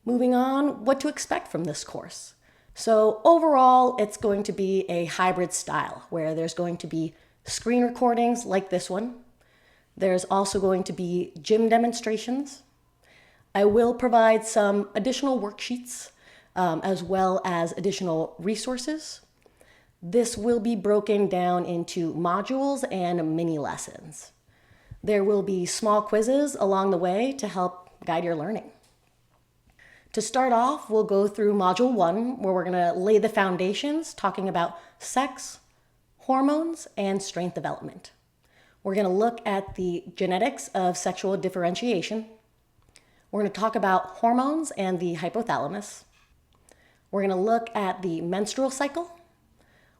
Moving on, what to expect from this course. So overall, it's going to be a hybrid style where there's going to be screen recordings like this one. There's also going to be gym demonstrations. I will provide some additional worksheets as well as additional resources. This will be broken down into modules and mini lessons. There will be small quizzes along the way to help guide your learning. To start off, we'll go through Module 1, where we're going to lay the foundations, talking about sex, hormones, and strength development. We're going to look at the genetics of sexual differentiation. We're going to talk about hormones and the hypothalamus. We're going to look at the menstrual cycle.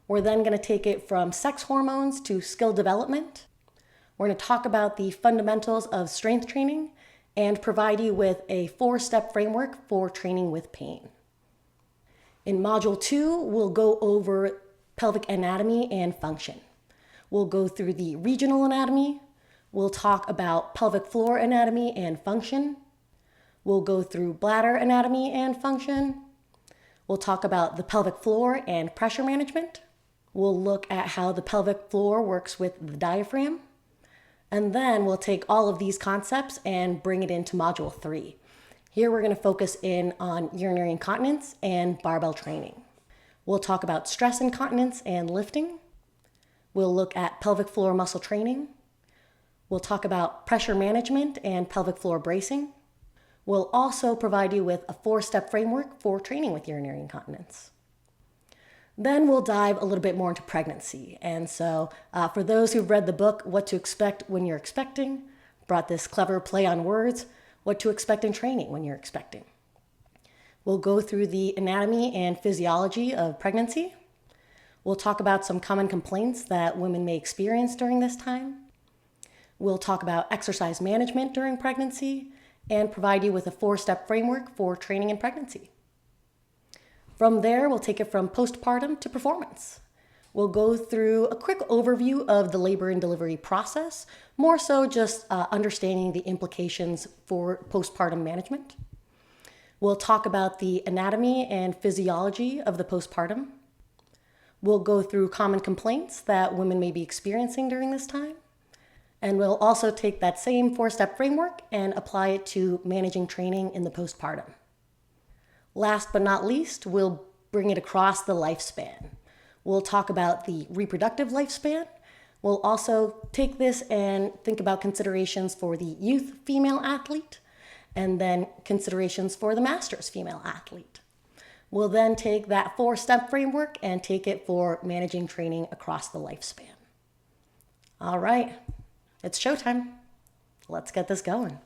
We're then going to take it from sex hormones to skill development. We're going to talk about the fundamentals of strength training and provide you with a 4-step framework for training with pain. In Module 2, we'll go over pelvic anatomy and function. We'll go through the regional anatomy. We'll talk about pelvic floor anatomy and function. We'll go through bladder anatomy and function. We'll talk about the pelvic floor and pressure management. We'll look at how the pelvic floor works with the diaphragm. And then we'll take all of these concepts and bring it into Module 3. Here we're going to focus in on urinary incontinence and barbell training. We'll talk about stress incontinence and lifting. We'll look at pelvic floor muscle training. We'll talk about pressure management and pelvic floor bracing. We'll also provide you with a 4-step framework for training with urinary incontinence. Then we'll dive a little bit more into pregnancy. And so for those who've read the book, What to Expect When You're Expecting, brought this clever play on words, what to expect in training when you're expecting. We'll go through the anatomy and physiology of pregnancy. We'll talk about some common complaints that women may experience during this time. We'll talk about exercise management during pregnancy and provide you with a 4-step framework for training in pregnancy. From there, we'll take it from postpartum to performance. We'll go through a quick overview of the labor and delivery process, more so just understanding the implications for postpartum management. We'll talk about the anatomy and physiology of the postpartum. We'll go through common complaints that women may be experiencing during this time. And we'll also take that same 4-step framework and apply it to managing training in the postpartum. Last but not least, we'll bring it across the lifespan. We'll talk about the reproductive lifespan. We'll also take this and think about considerations for the youth female athlete, and then considerations for the master's female athlete. We'll then take that 4-step framework and take it for managing training across the lifespan. All right, it's showtime. Let's get this going.